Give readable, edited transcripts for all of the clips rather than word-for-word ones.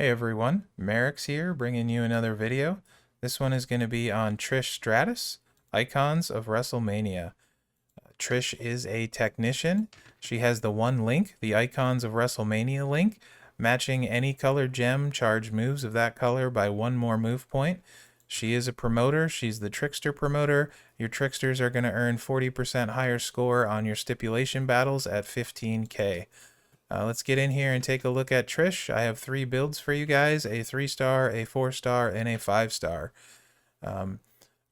Hey everyone, Mherex here, bringing you another video. This one is going to be on Trish Stratus, Icons of WrestleMania. Trish is a technician. She has the one link, the Icons of WrestleMania link, matching any color gem charge moves of that color by one more move point. She is a promoter. She's the trickster promoter. Your tricksters are going to earn 40% higher score on your stipulation battles at 15K. Let's get in here and take a look at Trish. I have 3 builds for you guys, a 3-star, a 4-star, and a 5-star. We're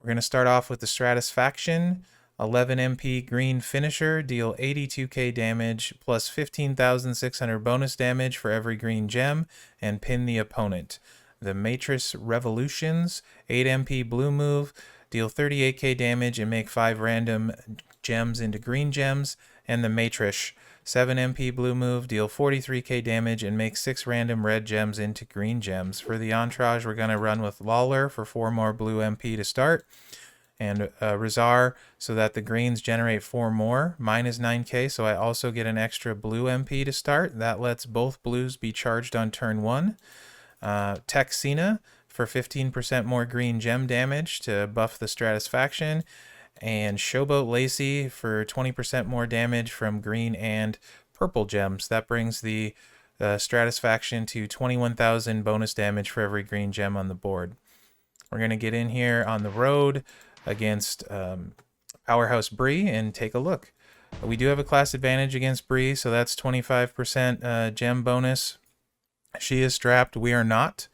going to start off with the Stratus faction. 11 MP green finisher, deal 82k damage plus 15,600 bonus damage for every green gem, and pin the opponent. The Matrix Revolutions, 8 MP blue move, deal 38k damage and make 5 random gems into green gems, and the Matrix 7 MP blue move, deal 43k damage and make 6 random red gems into green gems. For the entourage, we're going to run with Lawler for 4 more blue MP to start, and Rizar so that the greens generate 4 more. Mine is 9k, so I also get an extra blue MP to start. That lets both blues be charged on turn 1. Texina for 15% more green gem damage to buff the Stratus faction, and Showboat Lacey for 20% more damage from green and purple gems. That brings the Stratus faction to 21,000 bonus damage for every green gem on the board. We're going to get in here on the road against Powerhouse Bree and take a look. We do have a class advantage against Bree, so that's 25% gem bonus. She is strapped, we are not.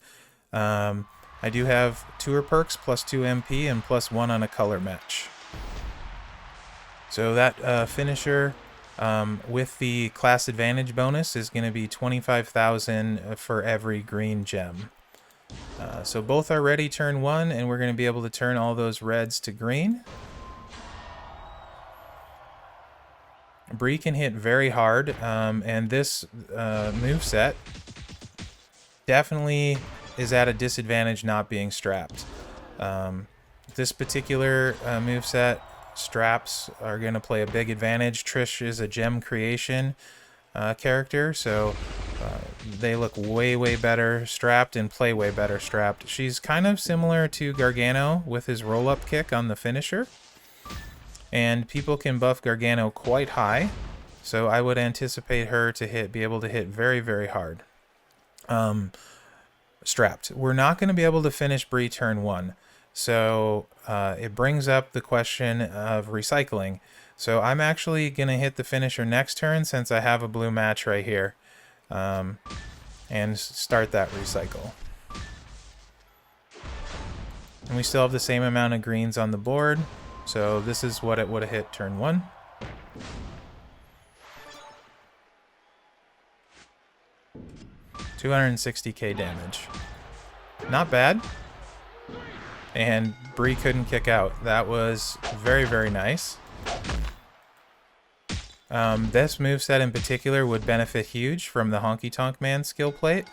I do have tour perks plus 2 MP and plus 1 on a color match. So that finisher with the class advantage bonus is going to be 25,000 for every green gem. So both are ready turn 1, and we're going to be able to turn all those reds to green. Bree can hit very hard, and this moveset definitely is at a disadvantage not being strapped. This particular moveset, straps are going to play a big advantage. Trish is a gem creation character, so they look way better strapped and play way better strapped. She's kind of similar to Gargano with his roll-up kick on the finisher, and people can buff Gargano quite high, so I would anticipate her to be able to hit very hard. Strapped. We're not going to be able to finish Bree turn 1. So it brings up the question of recycling. So I'm actually going to hit the finisher next turn since I have a blue match right here. And start that recycle. And we still have the same amount of greens on the board. So this is what it would have hit turn 1. $260k damage. Not bad. And Bree couldn't kick out. That was very nice. This moveset in particular would benefit huge from the Honky Tonk Man skill plate.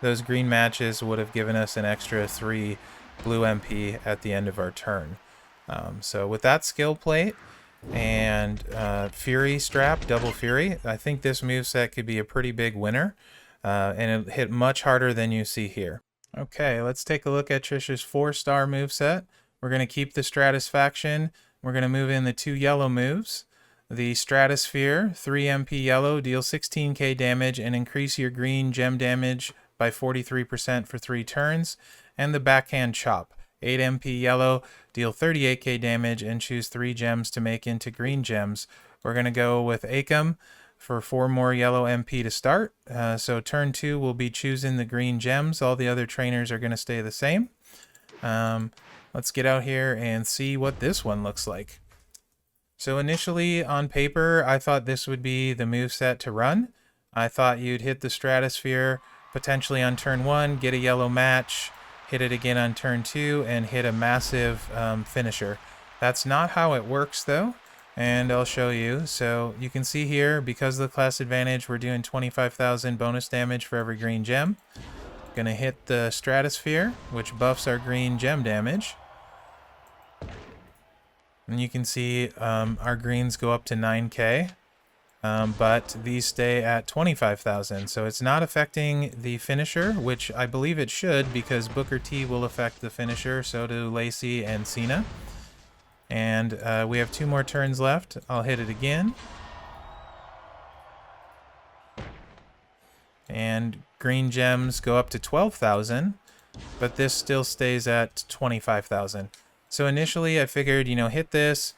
Those green matches would have given us an extra 3 blue MP at the end of our turn. So with that skill plate and Fury strap, double Fury, I think this moveset could be a pretty big winner. And it hit much harder than you see here. Okay, let's take a look at Trish's 4-star moveset. We're going to keep the Stratus faction. We're going to move in the 2 yellow moves. The Stratosphere, 3 MP yellow, deal 16k damage and increase your green gem damage by 43% for 3 turns. And the Backhand Chop, 8 MP yellow, deal 38k damage and choose 3 gems to make into green gems. We're going to go with Akam for 4 more yellow MP to start. So turn 2 we'll be choosing the green gems. All the other trainers are going to stay the same. Let's get out here and see what this one looks like. So initially on paper, I thought this would be the moveset to run. I thought you'd hit the Stratosphere potentially on turn 1, get a yellow match, hit it again on turn 2, and hit a massive finisher. That's not how it works though. And I'll show you. So you can see here, because of the class advantage, we're doing 25,000 bonus damage for every green gem. Gonna hit the Stratosphere, which buffs our green gem damage. And you can see our greens go up to 9k. but these stay at 25,000. So it's not affecting the finisher, which I believe it should, because Booker T will affect the finisher, so do Lacey and Cena. And we have 2 more turns left. I'll hit it again. And green gems go up to 12,000, but this still stays at 25,000. So initially I figured, you know, hit this,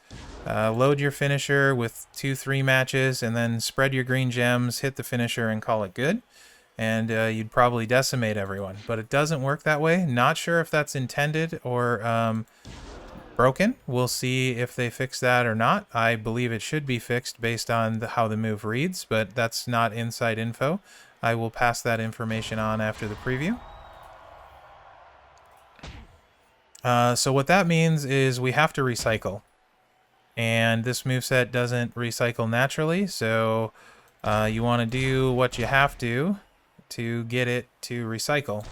load your finisher with 2-3 matches, and then spread your green gems, hit the finisher, and call it good. And you'd probably decimate everyone. But it doesn't work that way. Not sure if that's intended or broken. We'll see if they fix that or not. I believe it should be fixed based on how the move reads, but that's not inside info. I will pass that information on after the preview. So what that means is we have to recycle. And this moveset doesn't recycle naturally, so you want to do what you have to get it to recycle.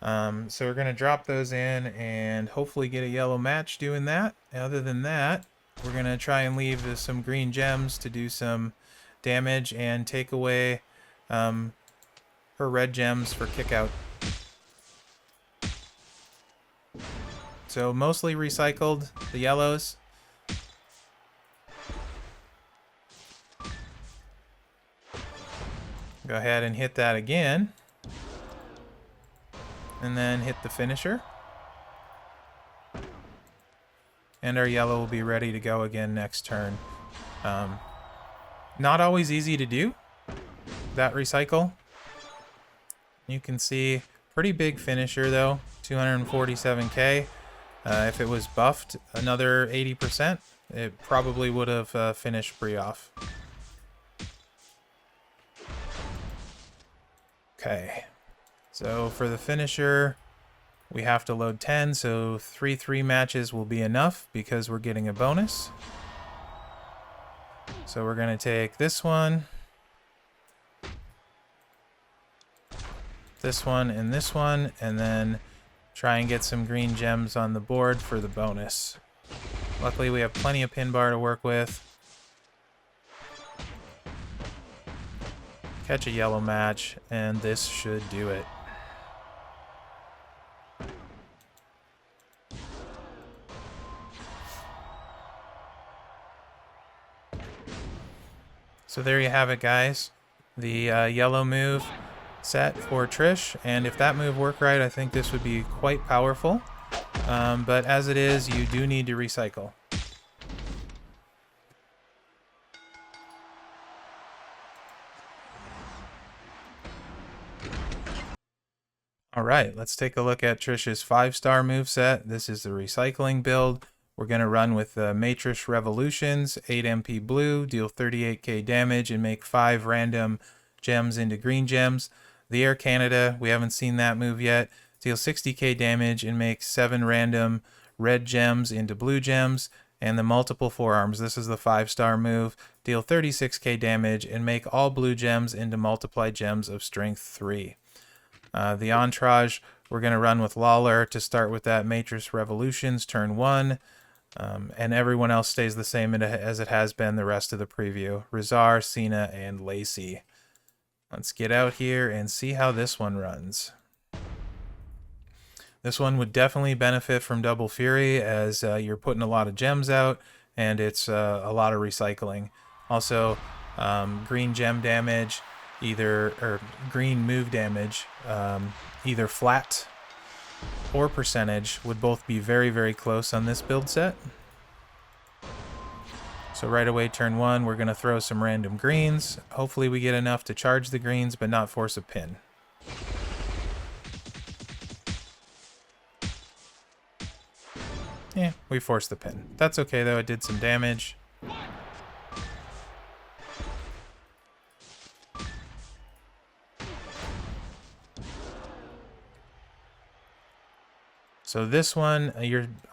So we're going to drop those in and hopefully get a yellow match doing that. Other than that, we're going to try and leave some green gems to do some damage and take away her red gems for kick out. So mostly recycled the yellows. Go ahead and hit that again. And then hit the finisher. And our yellow will be ready to go again next turn. Not always easy to do, that recycle. You can see pretty big finisher though, 247k. If it was buffed another 80%, it probably would have finished Brie off. Okay, so for the finisher, we have to load 10, so 3 matches will be enough because we're getting a bonus. So we're going to take this one, and then try and get some green gems on the board for the bonus. Luckily, we have plenty of pin bar to work with. Catch a yellow match, and this should do it. So there you have it, guys. The yellow move set for Trish, and if that move worked right, I think this would be quite powerful. But as it is, you do need to recycle. All right, let's take a look at Trish's 5-star moveset. This is the recycling build. We're going to run with the Mherex Revolutions, 8 MP blue, deal 38k damage, and make 5 random gems into green gems. The Air Canada, we haven't seen that move yet, deal 60k damage and make 7 random red gems into blue gems. And the multiple forearms, this is the 5-star move, deal 36k damage and make all blue gems into multiplied gems of strength 3. The Entourage, we're going to run with Lawler to start with that Mherex Revolutions, turn 1. And everyone else stays the same as it has been the rest of the preview. Rizar, Cena, and Lacey. Let's get out here and see how this one runs. This one would definitely benefit from Double Fury as you're putting a lot of gems out and it's a lot of recycling. Also, green gem damage, or green move damage, either flat or percentage would both be very, very close on this build set. So right away, turn 1, we're going to throw some random greens. Hopefully we get enough to charge the greens, but not force a pin. Yeah, we forced the pin. That's okay though, it did some damage. So this one,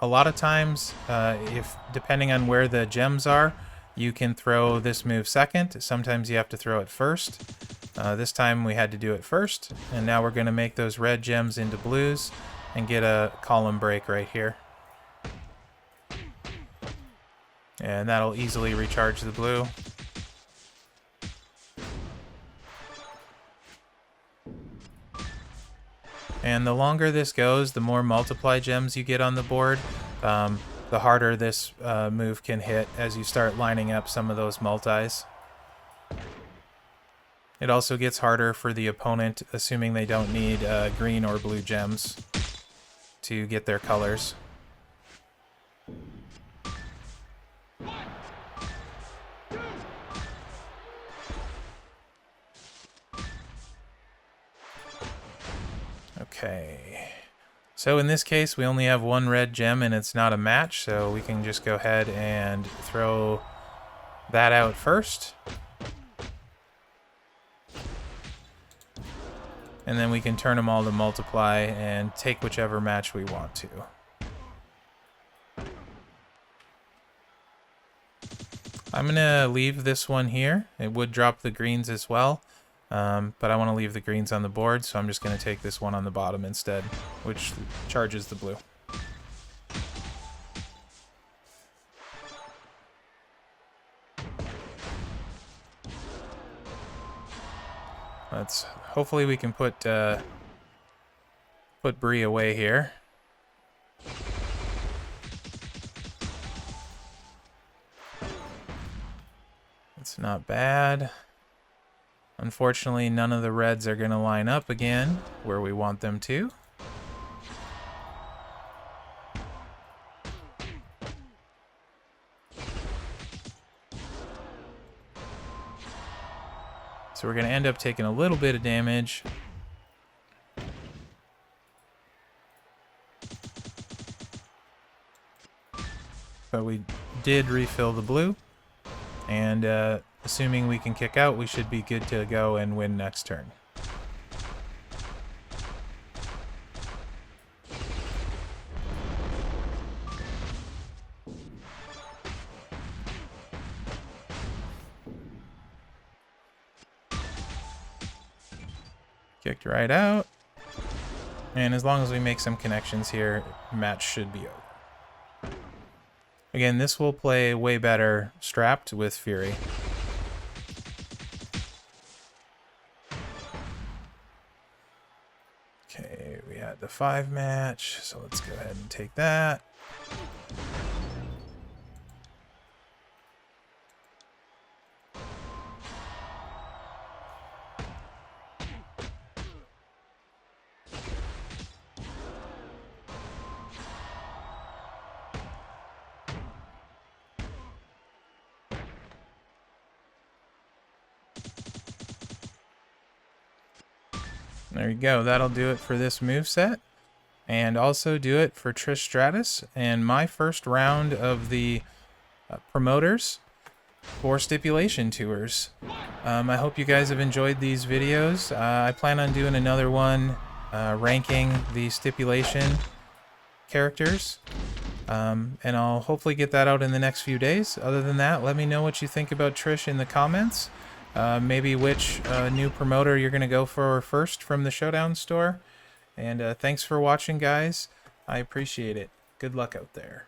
a lot of times, if depending on where the gems are, you can throw this move second. Sometimes you have to throw it first. This time we had to do it first, and now we're going to make those red gems into blues and get a column break right here. And that'll easily recharge the blue. And the longer this goes, the more multiply gems you get on the board, the harder this move can hit as you start lining up some of those multis. It also gets harder for the opponent, assuming they don't need green or blue gems to get their colors. Okay, so in this case we only have one red gem and it's not a match, so we can just go ahead and throw that out first. And then we can turn them all to multiply and take whichever match we want to. I'm going to leave this one here. It would drop the greens as well, but I want to leave the greens on the board, so I'm just going to take this one on the bottom instead, which charges the blue. Hopefully we can put Bree away here. It's not bad. Unfortunately, none of the reds are going to line up again where we want them to. So we're going to end up taking a little bit of damage. But we did refill the blue. And assuming we can kick out, we should be good to go and win next turn. Kicked right out. And as long as we make some connections here, match should be over. Again, this will play way better strapped with Fury. Okay, we had the 5 match, so let's go ahead and take that. There you go. That'll do it for this moveset. And also do it for Trish Stratus and my first round of the promoters for stipulation tours. I hope you guys have enjoyed these videos. I plan on doing another one ranking the stipulation characters. And I'll hopefully get that out in the next few days. Other than that, let me know what you think about Trish in the comments. Maybe which new promoter you're going to go for first from the Showdown store. And thanks for watching, guys. I appreciate it. Good luck out there.